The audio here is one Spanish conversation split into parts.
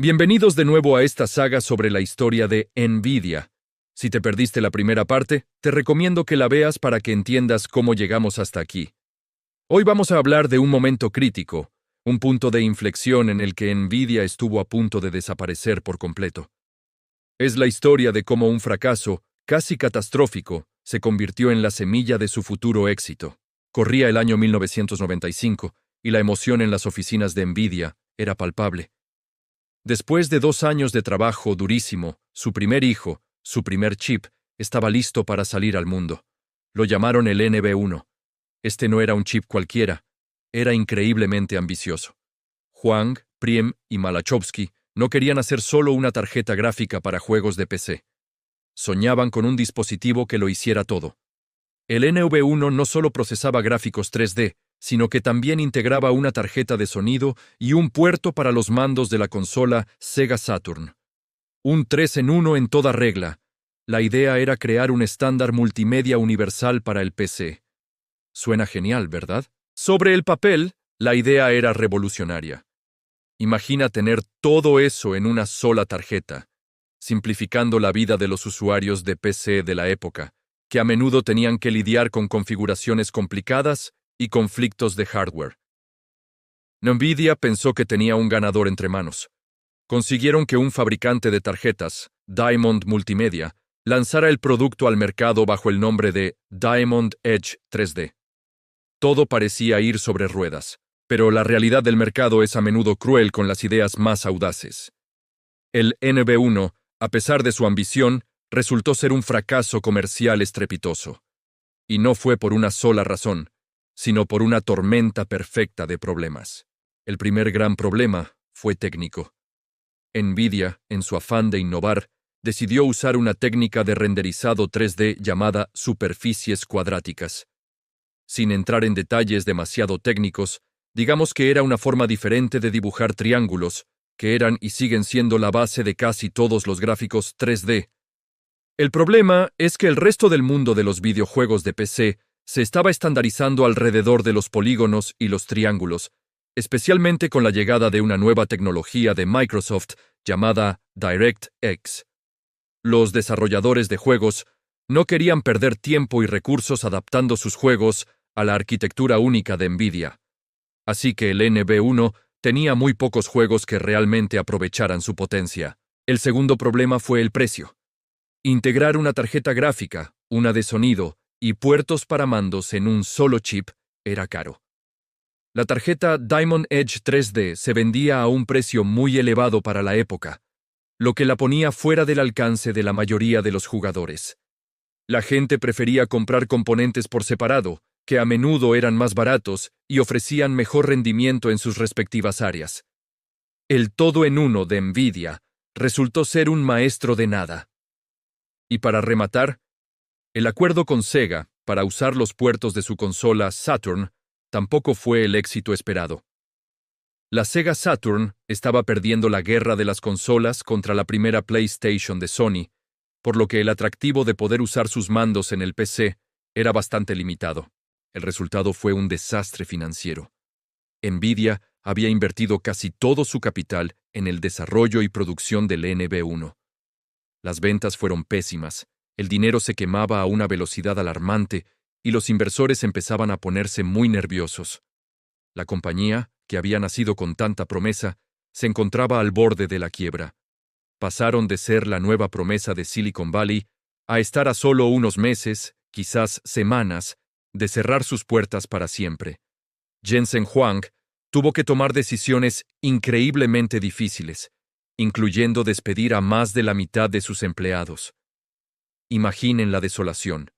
Bienvenidos de nuevo a esta saga sobre la historia de NVIDIA. Si te perdiste la primera parte, te recomiendo que la veas para que entiendas cómo llegamos hasta aquí. Hoy vamos a hablar de un momento crítico, un punto de inflexión en el que NVIDIA estuvo a punto de desaparecer por completo. Es la historia de cómo un fracaso, casi catastrófico, se convirtió en la semilla de su futuro éxito. Corría el año 1995 y la emoción en las oficinas de NVIDIA era palpable. Después de 2 años de trabajo durísimo, su primer hijo, su primer chip, estaba listo para salir al mundo. Lo llamaron el NB1. Este no era un chip cualquiera, era increíblemente ambicioso. Huang, Priem y Malachowski no querían hacer solo una tarjeta gráfica para juegos de PC. Soñaban con un dispositivo que lo hiciera todo. El NV1 no solo procesaba gráficos 3D, sino que también integraba una tarjeta de sonido y un puerto para los mandos de la consola Sega Saturn. Un 3 en 1 en toda regla. La idea era crear un estándar multimedia universal para el PC. Suena genial, ¿verdad? Sobre el papel, la idea era revolucionaria. Imagina tener todo eso en una sola tarjeta, simplificando la vida de los usuarios de PC de la época, que a menudo tenían que lidiar con configuraciones complicadas y conflictos de hardware. NVIDIA pensó que tenía un ganador entre manos. Consiguieron que un fabricante de tarjetas, Diamond Multimedia, lanzara el producto al mercado bajo el nombre de Diamond Edge 3D. Todo parecía ir sobre ruedas, pero la realidad del mercado es a menudo cruel con las ideas más audaces. El NB1, a pesar de su ambición, resultó ser un fracaso comercial estrepitoso. Y no fue por una sola razón, sino por una tormenta perfecta de problemas. El primer gran problema fue técnico. NVIDIA, en su afán de innovar, decidió usar una técnica de renderizado 3D llamada superficies cuadráticas. Sin entrar en detalles demasiado técnicos, digamos que era una forma diferente de dibujar triángulos, que eran y siguen siendo la base de casi todos los gráficos 3D. El problema es que el resto del mundo de los videojuegos de PC se estaba estandarizando alrededor de los polígonos y los triángulos, especialmente con la llegada de una nueva tecnología de Microsoft llamada DirectX. Los desarrolladores de juegos no querían perder tiempo y recursos adaptando sus juegos a la arquitectura única de NVIDIA. Así que el NB1 tenía muy pocos juegos que realmente aprovecharan su potencia. El segundo problema fue el precio. Integrar una tarjeta gráfica, una de sonido y puertos para mandos en un solo chip era caro. La tarjeta Diamond Edge 3D se vendía a un precio muy elevado para la época, lo que la ponía fuera del alcance de la mayoría de los jugadores. La gente prefería comprar componentes por separado, que a menudo eran más baratos y ofrecían mejor rendimiento en sus respectivas áreas. El todo en uno de NVIDIA resultó ser un maestro de nada. Y para rematar, el acuerdo con Sega para usar los puertos de su consola Saturn tampoco fue el éxito esperado. La Sega Saturn estaba perdiendo la guerra de las consolas contra la primera PlayStation de Sony, por lo que el atractivo de poder usar sus mandos en el PC era bastante limitado. El resultado fue un desastre financiero. NVIDIA había invertido casi todo su capital en el desarrollo y producción del NB1. Las ventas fueron pésimas, el dinero se quemaba a una velocidad alarmante y los inversores empezaban a ponerse muy nerviosos. La compañía, que había nacido con tanta promesa, se encontraba al borde de la quiebra. Pasaron de ser la nueva promesa de Silicon Valley a estar a solo unos meses, quizás semanas, de cerrar sus puertas para siempre. Jensen Huang tuvo que tomar decisiones increíblemente difíciles, incluyendo despedir a más de la mitad de sus empleados. Imaginen la desolación.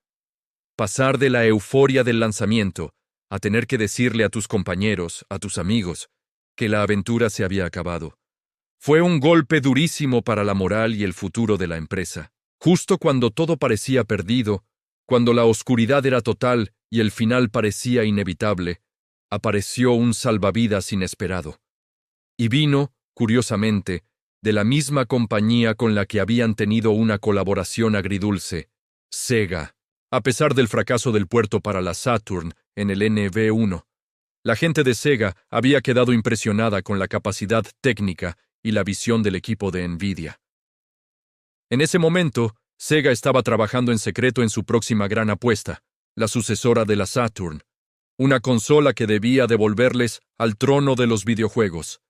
Pasar de la euforia del lanzamiento a tener que decirle a tus compañeros, a tus amigos, que la aventura se había acabado. Fue un golpe durísimo para la moral y el futuro de la empresa. Justo cuando todo parecía perdido, cuando la oscuridad era total y el final parecía inevitable, apareció un salvavidas inesperado. Y vino, curiosamente, de la misma compañía con la que habían tenido una colaboración agridulce, Sega. A pesar del fracaso del puerto para la Saturn en el NB1, la gente de Sega había quedado impresionada con la capacidad técnica y la visión del equipo de Nvidia. En ese momento, Sega estaba trabajando en secreto en su próxima gran apuesta, la sucesora de la Saturn, una consola que debía devolverles al trono de los videojuegos.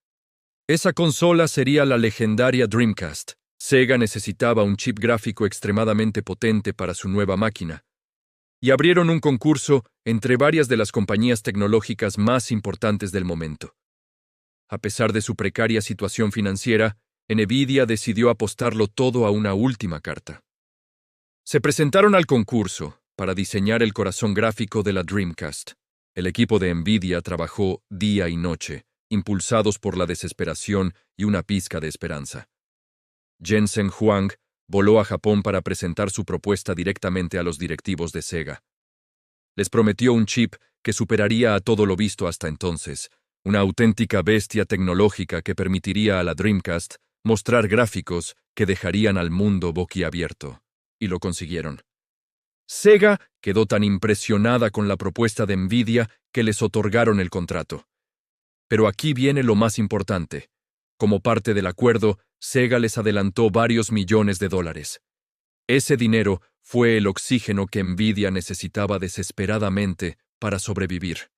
Esa consola sería la legendaria Dreamcast. Sega necesitaba un chip gráfico extremadamente potente para su nueva máquina, y abrieron un concurso entre varias de las compañías tecnológicas más importantes del momento. A pesar de su precaria situación financiera, Nvidia decidió apostarlo todo a una última carta. Se presentaron al concurso para diseñar el corazón gráfico de la Dreamcast. El equipo de Nvidia trabajó día y noche, impulsados por la desesperación y una pizca de esperanza. Jensen Huang voló a Japón para presentar su propuesta directamente a los directivos de Sega. Les prometió un chip que superaría a todo lo visto hasta entonces, una auténtica bestia tecnológica que permitiría a la Dreamcast mostrar gráficos que dejarían al mundo boquiabierto. Y lo consiguieron. Sega quedó tan impresionada con la propuesta de Nvidia que les otorgaron el contrato. Pero aquí viene lo más importante. Como parte del acuerdo, Sega les adelantó varios millones de dólares. Ese dinero fue el oxígeno que Nvidia necesitaba desesperadamente para sobrevivir.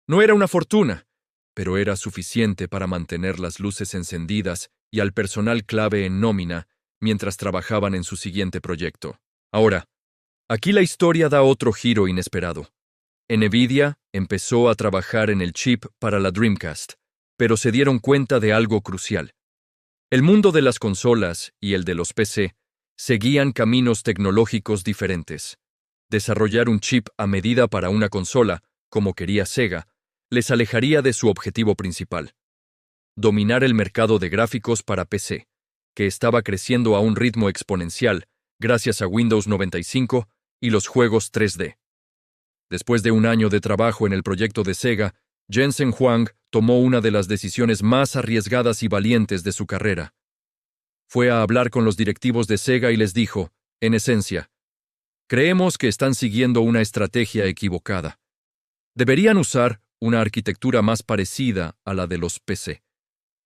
No era una fortuna, pero era suficiente para mantener las luces encendidas y al personal clave en nómina mientras trabajaban en su siguiente proyecto. Ahora, aquí la historia da otro giro inesperado. Nvidia empezó a trabajar en el chip para la Dreamcast, pero se dieron cuenta de algo crucial. El mundo de las consolas y el de los PC seguían caminos tecnológicos diferentes. Desarrollar un chip a medida para una consola, como quería Sega, les alejaría de su objetivo principal: dominar el mercado de gráficos para PC, que estaba creciendo a un ritmo exponencial gracias a Windows 95 y los juegos 3D. Después de un año de trabajo en el proyecto de Sega, Jensen Huang tomó una de las decisiones más arriesgadas y valientes de su carrera. Fue a hablar con los directivos de Sega y les dijo, en esencia, creemos que están siguiendo una estrategia equivocada. Deberían usar una arquitectura más parecida a la de los PC.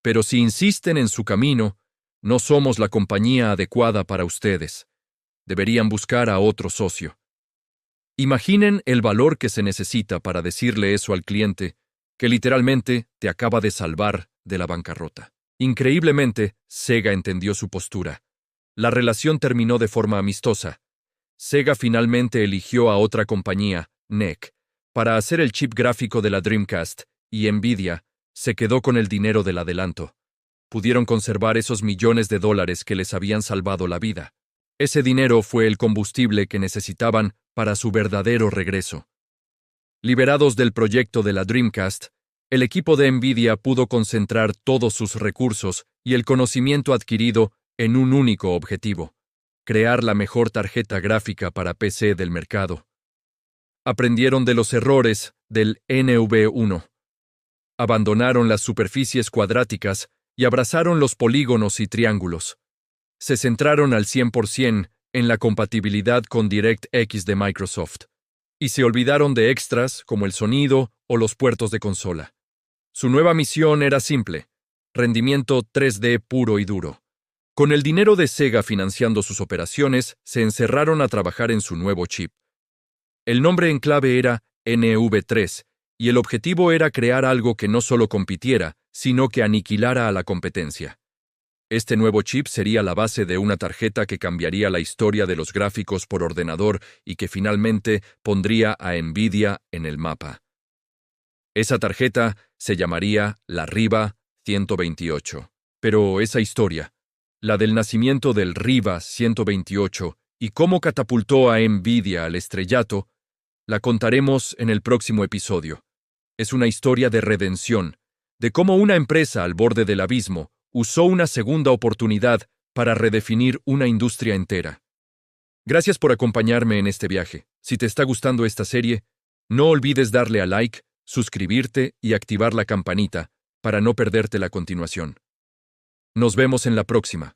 Pero si insisten en su camino, no somos la compañía adecuada para ustedes. Deberían buscar a otro socio. Imaginen el valor que se necesita para decirle eso al cliente, que literalmente te acaba de salvar de la bancarrota. Increíblemente, Sega entendió su postura. La relación terminó de forma amistosa. Sega finalmente eligió a otra compañía, NEC, para hacer el chip gráfico de la Dreamcast, y Nvidia se quedó con el dinero del adelanto. Pudieron conservar esos millones de dólares que les habían salvado la vida. Ese dinero fue el combustible que necesitaban para su verdadero regreso. Liberados del proyecto de la Dreamcast, el equipo de Nvidia pudo concentrar todos sus recursos y el conocimiento adquirido en un único objetivo: crear la mejor tarjeta gráfica para PC del mercado. Aprendieron de los errores del NV1. Abandonaron las superficies cuadráticas y abrazaron los polígonos y triángulos. Se centraron al 100% en la compatibilidad con DirectX de Microsoft, y se olvidaron de extras como el sonido o los puertos de consola. Su nueva misión era simple: rendimiento 3D puro y duro. Con el dinero de Sega financiando sus operaciones, se encerraron a trabajar en su nuevo chip. El nombre en clave era NV3, y el objetivo era crear algo que no solo compitiera, sino que aniquilara a la competencia. Este nuevo chip sería la base de una tarjeta que cambiaría la historia de los gráficos por ordenador y que finalmente pondría a Nvidia en el mapa. Esa tarjeta se llamaría la Riva 128. Pero esa historia, la del nacimiento del Riva 128 y cómo catapultó a Nvidia al estrellato, la contaremos en el próximo episodio. Es una historia de redención, de cómo una empresa al borde del abismo usó una segunda oportunidad para redefinir una industria entera. Gracias por acompañarme en este viaje. Si te está gustando esta serie, no olvides darle a like, suscribirte y activar la campanita para no perderte la continuación. Nos vemos en la próxima.